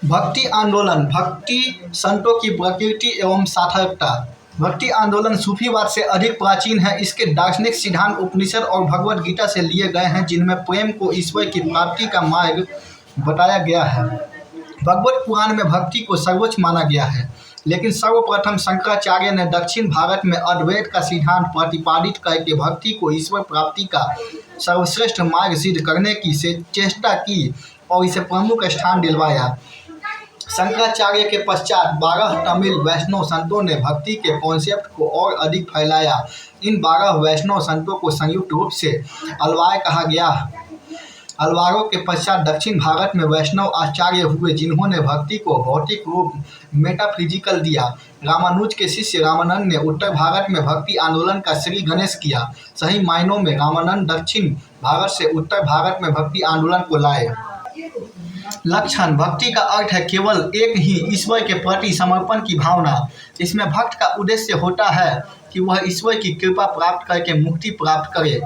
भक्ति आंदोलन, भक्ति संतों की प्रकृति एवं सार्थकता। भक्ति आंदोलन सूफीवाद से अधिक प्राचीन है। इसके दार्शनिक सिद्धांत उपनिषद और भगवद गीता से लिए गए हैं, जिनमें प्रेम को ईश्वर की प्राप्ति का मार्ग बताया गया है। भगवत पुराण में भक्ति को सर्वोच्च माना गया है, लेकिन सर्वप्रथम शंकराचार्य ने दक्षिण भारत में अद्वैत का सिद्धांत प्रतिपादित करके भक्ति को ईश्वर प्राप्ति का सर्वश्रेष्ठ मार्ग सिद्ध करने की चेष्टा की और इसे प्रमुख स्थान दिलवाया। शंकराचार्य के पश्चात 12 तमिल वैष्णव संतों ने भक्ति के कॉन्सेप्ट को और अधिक फैलाया। इन 12 वैष्णव संतों को संयुक्त रूप से अलवार कहा गया। अलवारों के पश्चात दक्षिण भारत में वैष्णव आचार्य हुए, जिन्होंने भक्ति को भौतिक रूप मेटाफिजिकल दिया। रामानुज के शिष्य रामानंद ने उत्तर भारत में भक्ति आंदोलन का श्री गणेश किया। सही मायनों में रामानंद दक्षिण भारत से उत्तर भारत में भक्ति आंदोलन को लाए। लक्षण: भक्ति का अर्थ है केवल एक ही ईश्वर के प्रति समर्पण की भावना। इसमें भक्त का उद्देश्य होता है कि वह ईश्वर की कृपा प्राप्त करके मुक्ति प्राप्त करे।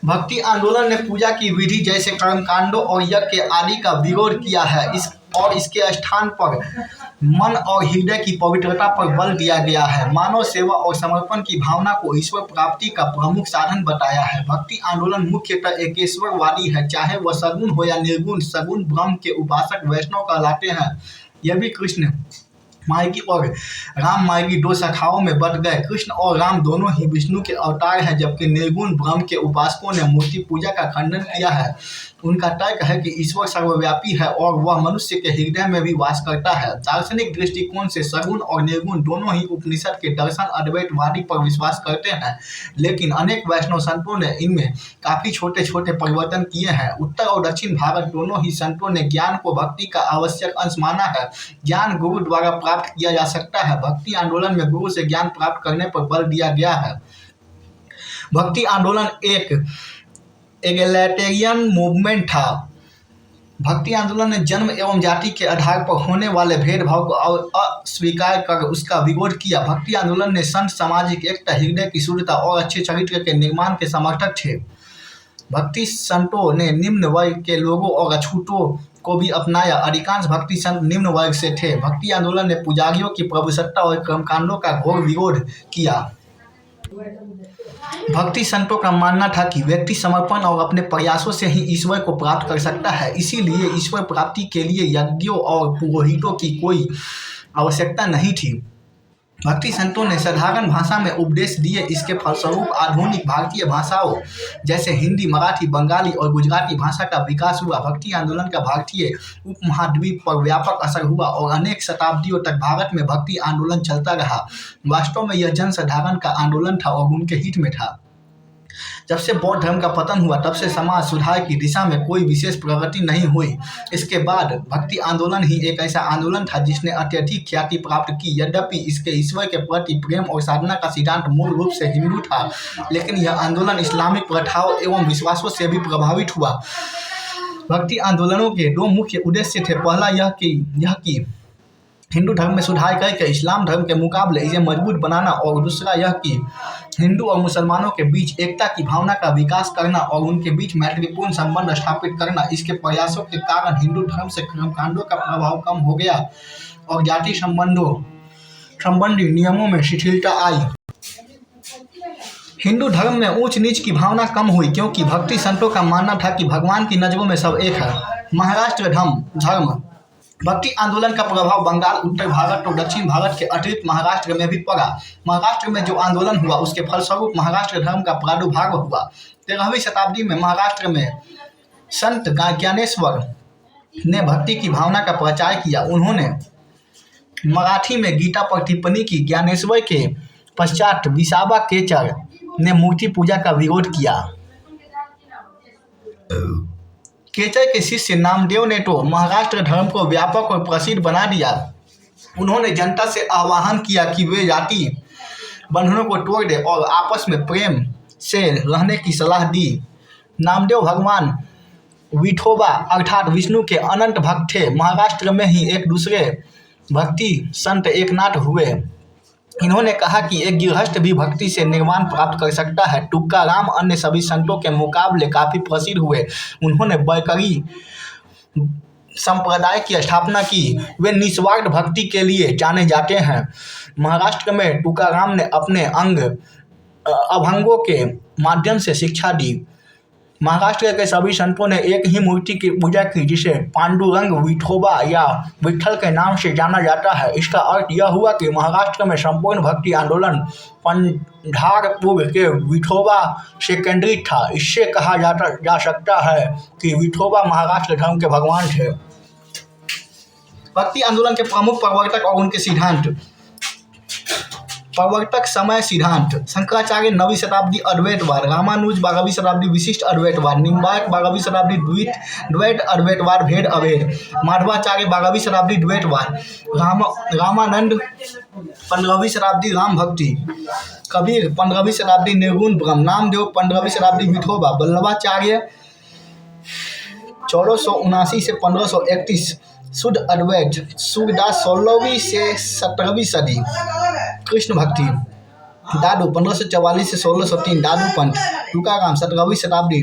भक्ति आंदोलन ने पूजा की विधि जैसे कर्मकांडों और यज्ञ आदि का विरोध किया है। इसके स्थान पर मन और हृदय की पवित्रता पर बल दिया गया है। मानव सेवा और समर्पण की भावना को ईश्वर प्राप्ति का प्रमुख साधन बताया है। भक्ति आंदोलन मुख्यतः एकेश्वरवादी है, चाहे वह सगुण हो या निर्गुण। सगुण ब्रह्म के उपासक वैष्णव कहलाते हैं। यह भी कृष्ण मार्गी और राम मार्गी दो शाखाओं में बंट गए। कृष्ण और राम दोनों ही विष्णु के अवतार हैं, जबकि निर्गुण ब्रह्म के उपासकों ने मूर्ति पूजा का खंडन किया है। उनका तर्क है कि ईश्वर सर्वव्यापी है और वह मनुष्य के हृदय में भी वास करता है। दार्शनिक दृष्टिकोण से सगुण और निर्गुण दोनों ही उपनिषद के दर्शन अद्वैतवादी पर विश्वास करते हैं, लेकिन अनेक वैष्णव संतों ने इनमें काफी छोटे छोटे परिवर्तन किए हैं। उत्तर और दक्षिण भारत दोनों ही संतों ने ज्ञान को भक्ति का आवश्यक अंश माना है। ज्ञान गुरु द्वारा प्राप्त किया जा सकता है। भक्ति आंदोलन में गुरु से ज्ञान प्राप्त करने पर बल दिया गया है। भक्ति आंदोलन एक एगैलिटेरियन मूवमेंट था। भक्ति आंदोलन ने जन्म एवं जाति के आधार पर होने वाले भेदभाव को अस्वीकार कर उसका विरोध किया। भक्ति आंदोलन ने संत सामाजिक एकता, हृदय की शुद्धता और अच्छे चरित्र के निर्माण के समर्थक थे। भक्ति संतों ने निम्न वर्ग के लोगों और अछूतों को भी अपनाया। अधिकांश भक्ति संत निम्न वर्ग से थे। भक्ति आंदोलन ने पुजारियों की प्रभुसत्ता और कर्मकांडों का घोर विरोध किया। भक्ति संतों का मानना था कि व्यक्ति समर्पण और अपने प्रयासों से ही ईश्वर को प्राप्त कर सकता है। इसीलिए ईश्वर प्राप्ति के लिए यज्ञों और पुरोहितों की कोई आवश्यकता नहीं थी। भक्ति संतों ने साधारण भाषा में उपदेश दिए। इसके फलस्वरूप आधुनिक भारतीय भाषाओं जैसे हिंदी, मराठी, बंगाली और गुजराती भाषा का विकास हुआ। भक्ति आंदोलन का भारतीय उपमहाद्वीप पर व्यापक असर हुआ और अनेक शताब्दियों तक भारत में भक्ति आंदोलन चलता रहा। वास्तव में यह जनसाधारण का आंदोलन था और उनके हित में था। जब से बौद्ध धर्म का पतन हुआ, तब से समाज सुधार की दिशा में कोई विशेष प्रगति नहीं हुई। इसके बाद भक्ति आंदोलन ही एक ऐसा आंदोलन था जिसने अत्यधिक ख्याति प्राप्त की। यद्यपि इसके ईश्वर के प्रति प्रेम और साधना का सिद्धांत मूल रूप से हिंदू था, लेकिन यह आंदोलन इस्लामिक प्रथाओं एवं विश्वासों से भी प्रभावित हुआ। भक्ति आंदोलनों के दो मुख्य उद्देश्य थे। पहला यह कि हिंदू धर्म में सुधार करके इस्लाम धर्म के मुकाबले इसे मजबूत बनाना, और दूसरा यह कि हिंदू और मुसलमानों के बीच एकता की भावना का विकास करना और उनके बीच मैत्रीपूर्ण संबंध स्थापित करना। इसके प्रयासों के कारण हिंदू धर्म से कर्मकांडों का प्रभाव कम हो गया और जाति संबंधी नियमों में शिथिलता आई। हिंदू धर्म में ऊंच नीच की भावना कम हुई, क्योंकि भक्ति संतों का मानना था कि भगवान की नजरों में सब एक है। महाराष्ट्र धर्म भक्ति आंदोलन का प्रभाव बंगाल, उत्तर भारत और दक्षिण भारत के अतिरिक्त महाराष्ट्र में भी पड़ा। महाराष्ट्र में जो आंदोलन हुआ, उसके फलस्वरूप महाराष्ट्र धर्म का प्रादुर्भाव हुआ। 13वीं शताब्दी में महाराष्ट्र में संत ज्ञानेश्वर ने भक्ति की भावना का प्रचार किया। उन्होंने मराठी में गीता पर टिप्पणी की। ज्ञानेश्वर के पश्चात विसावा केचर ने मूर्ति पूजा का विरोध किया। केचर के शिष्य नामदेव ने तो महाराष्ट्र धर्म को व्यापक और प्रसिद्ध बना दिया। उन्होंने जनता से आह्वान किया कि वे जाति बंधनों को तोड़ दे और आपस में प्रेम से रहने की सलाह दी। नामदेव भगवान विठोबा अर्थात विष्णु के अनंत भक्त थे। महाराष्ट्र में ही एक दूसरे भक्ति संत एकनाथ हुए। इन्होंने कहा कि एक गृहस्थ भी भक्ति से निर्वाण प्राप्त कर सकता है। तुकाराम अन्य सभी संतों के मुकाबले काफ़ी प्रसिद्ध हुए। उन्होंने संप्रदाय की स्थापना की। वे निस्वार्थ भक्ति के लिए जाने जाते हैं। महाराष्ट्र में तुकाराम ने अपने अभंगों के माध्यम से शिक्षा दी। महाराष्ट्र के सभी संतों ने एक ही मूर्ति की पूजा की जिसे पांडुरंग विठोबा या विठल के नाम से जाना जाता है। इसका अर्थ यह हुआ कि महाराष्ट्र में संपूर्ण भक्ति आंदोलन पंढरपुर के विठोबा से केंद्रित था। इससे कहा जा सकता है कि विठोबा महाराष्ट्र धर्म के भगवान थे। भक्ति आंदोलन के प्रमुख प्रवर्तक और उनके सिद्धांत। प्रवर्तक समय सिद्धांत। शंकराचार्य 9वीं शताब्दी अद्वैतवाद, रामानुज 12वीं शताब्दी विशिष्ट अद्वैतवाद, निम्बार्क 12वीं शताब्दी द्वैत अद्वैतवाद भेद अभेद, माधवाचार्य 12वीं शताब्दी द्वैतवाद, रामानंद 15वीं शताब्दी राम भक्ति, कबीर 15वीं शताब्दी निर्गुण ब्रह्म, नामदेव 15वीं शताब्दी विठोबा, वल्लभाचार्य 1479 से 1531 शुद्ध अद्वैत, सूरदास 16वीं से 17वीं सदी, कृष्ण भक्ति, दादू 1544 से 1603 दादू पंथ, तुकाराम 17वीं शताब्दी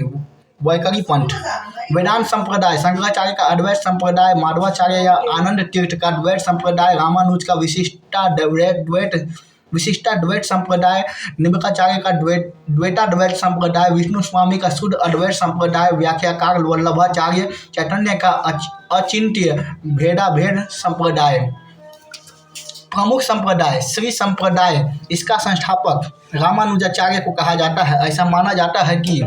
वैकरी पंथ, वेदांत संप्रदाय शंकराचार्य का अद्वैत संप्रदाय, माधवाचार्य या आनंद तीर्थ का द्वैत संप्रदाय, रामानुज का विशिष्टाद्वैत संप्रदाय, निम्बार्काचार्य का द्वैताद्वैत संप्रदाय, विष्णु स्वामी का शुद्ध अद्वैत संप्रदाय, व्याख्याकार वल्लभाचार्य, चैतन्य का अचिंत्य भेदाभेद संप्रदाय। प्रमुख संप्रदाय श्री संप्रदाय, इसका संस्थापक रामानुजाचार्य को कहा जाता है। ऐसा माना जाता है कि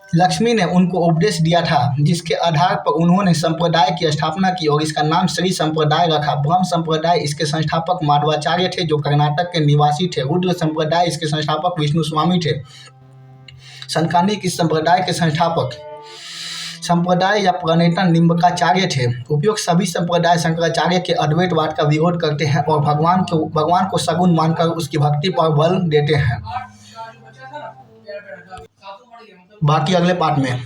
लक्ष्मी ने उनको उपदेश दिया था जिसके आधार पर उन्होंने संप्रदाय की स्थापना की और इसका नाम श्री संप्रदाय रखा। ब्रह्म संप्रदाय, इसके संस्थापक माधवाचार्य थे जो कर्नाटक के निवासी थे। रुद्र संप्रदाय, इसके संस्थापक विष्णु स्वामी थे। सनकानिक इस संप्रदाय के संस्थापक संप्रदाय या प्रणेता निम्बार्काचार्य थे। उपयुक्त सभी संप्रदाय शंकराचार्य के अद्वैतवाद का विरोध करते हैं और भगवान को सगुण मानकर उसकी भक्ति पर बल देते हैं। बाकी अगले पार्ट में।